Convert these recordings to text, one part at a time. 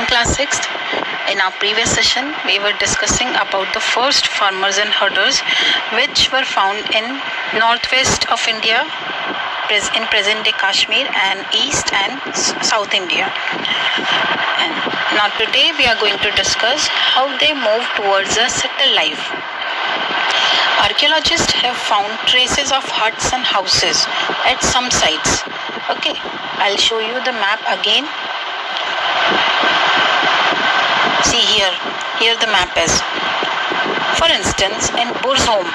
morning, class 6th. In our previous session, we were discussing about the first farmers and herders which were found in northwest of India, in present-day Kashmir, and east and south India. And now today we are going to discuss how they moved towards a settled life. Archaeologists have found traces of huts and houses at some sites. Okay, I'll show you the map again. See here the map is. For instance, in Burzholm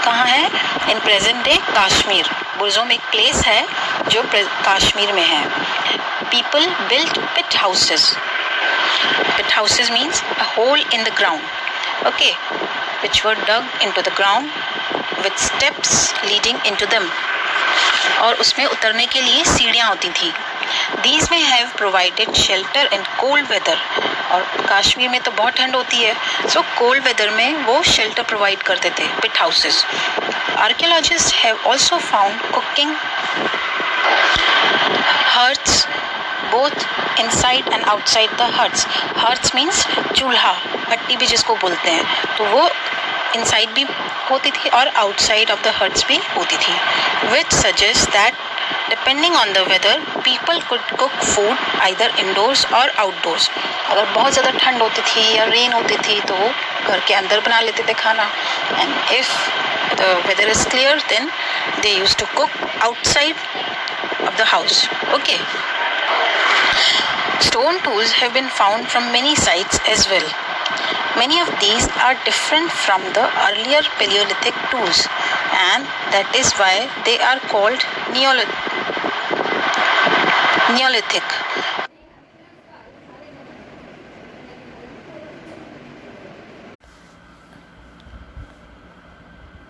कहाँ है? In present day Kashmir. Burzholm एक place है जो कश्मीर में है. People built pit houses. Pit houses means a hole in the ground. Okay, which were dug into the ground with steps leading into them. और उसमें उतरने के लिए सीढ़ियाँ होती थी. These may have provided shelter in cold weather. और कश्मीर में तो बहुत ठंड होती है, so cold weather में वो shelter provide करते थे, pit houses. Archaeologists have also found cooking hearths both inside and outside the huts. Hearths means चूल्हा, भट्टी भी जिसको बोलते हैं, तो वो inside भी होती थी और outside of the huts भी होती थी, which suggests that depending on the weather, people could cook food either indoors or outdoors. अगर बहुत ज़्यादा ठंड होती थी या रेन होती थी तो वो घर के अंदर बना लेते थे खाना. And if the weather is clear, then they used to cook outside of the house. Okay. Stone tools have been found from many sites as well. Many of these are different from the earlier Paleolithic tools, and that is why they are called Neolithic.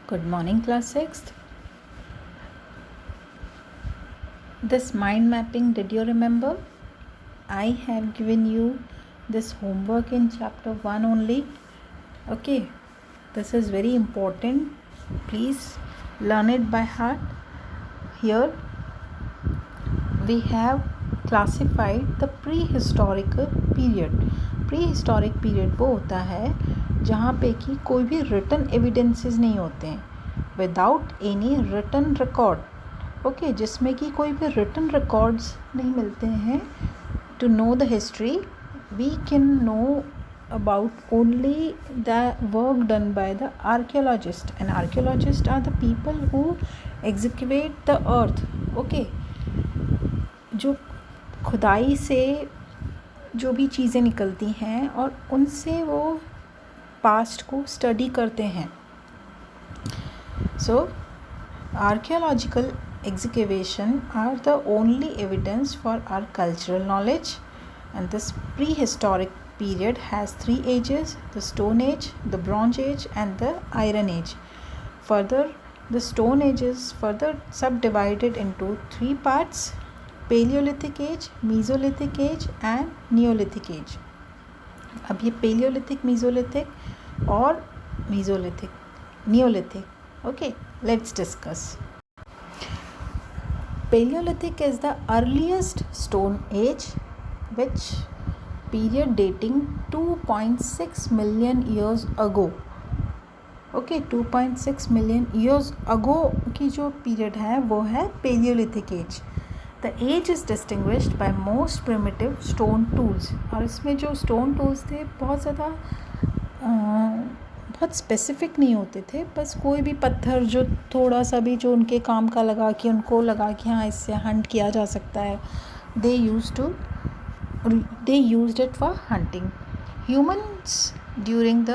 Good morning, class 6th. This mind mapping, did you remember? I have given you this homework in chapter 1 only. Okay, this is very important. Please learn it by heart. Here we have classified the prehistorical period. Prehistoric period वो होता है जहाँ पे कि कोई भी written evidences नहीं होते हैं, without any written record. Okay, जिसमें कि कोई भी written records नहीं मिलते हैं. To know the history, we can know about only the work done by the archaeologists, and archaeologists are the people who excavate the earth. Okay, जो खुदाई से जो भी चीज़ें निकलती हैं और उनसे वो पास्ट को स्टडी करते हैं. So archaeological excavation are the only evidence for our cultural knowledge, and this prehistoric period has 3 ages: the Stone Age, the Bronze Age, and the Iron Age. Further, the Stone Age is further subdivided into 3 parts: Paleolithic Age, Mesolithic Age, and Neolithic Age. अब ये Paleolithic, Mesolithic और Neolithic. Okay, let's discuss. Paleolithic is the earliest stone age, which period dating 2.6 million years ago. Okay, 2.6 million years ago की जो period है वो है Paleolithic age. The age is distinguished by most primitive stone tools. और इसमें जो stone tools थे बहुत स्पेसिफिक नहीं होते थे, बस कोई भी पत्थर जो थोड़ा सा भी जो उनके काम का लगा कि उनको लगा कि हाँ इससे हंट किया जा सकता है, they used it for hunting. Humans during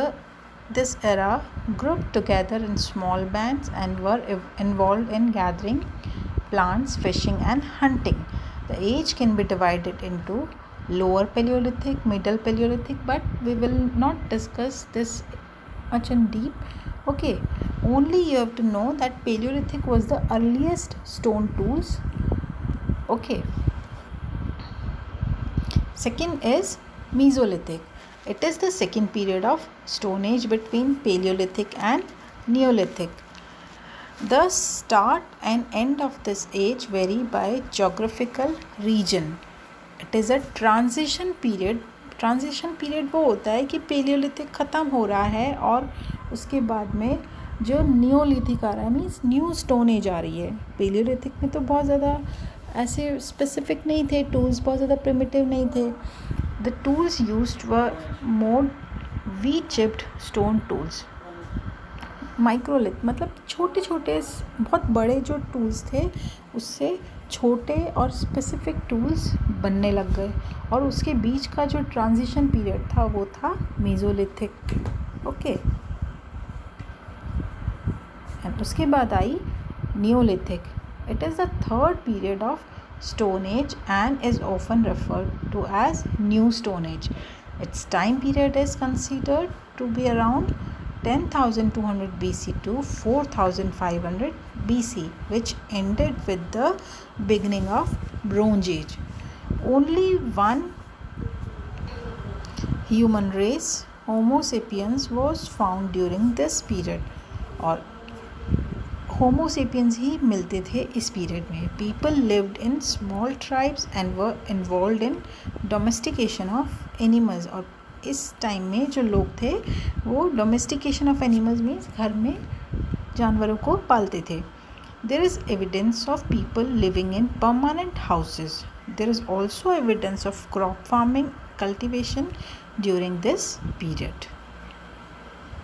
this era grouped together in small bands and were involved in gathering plants, fishing, and hunting. The age can be divided into lower Paleolithic, middle Paleolithic, but we will not discuss this much in deep. Okay, only you have to know that Paleolithic was the earliest stone tools. Okay, second is Mesolithic. It is the second period of Stone Age between Paleolithic and Neolithic. The start and end of this age vary by geographical region. It is a transition period. Transition period वो होता है कि palaeolithic ख़त्म हो रहा है और उसके बाद में जो नियोलिथिक आ रहा है, मीन्स न्यू स्टोन एज आ रही है. पेलियोलिथिक में तो बहुत ज़्यादा ऐसे स्पेसिफिक नहीं थे टूल्स, बहुत ज़्यादा प्रिमिटिव नहीं थे. The tools used were more we chipped stone tools. Microlith मतलब छोटे छोटे, बहुत बड़े जो टूल्स थे उससे छोटे और स्पेसिफिक टूल्स बनने लग गए. और उसके बीच का जो ट्रांजिशन पीरियड था वो था मेसोलिथिक. ओके, एंड उसके बाद आई Neolithic. It is the third period of Stone Age and is often referred to as New Stone Age. Its time period is considered to be around 10,200 BC to 4,500 BC, which ended with the beginning of Bronze Age. Only one human race, Homo sapiens, was found during this period. और Homo sapiens ही मिलते थे इस period में. People lived in small tribes and were involved in domestication of animals. और इस time में जो लोग थे वो डोमेस्टिकेशन ऑफ एनिमल्स मीन्स घर में जानवरों को पालते थे. There is evidence of people living in permanent houses. There is also evidence of crop farming cultivation during this period.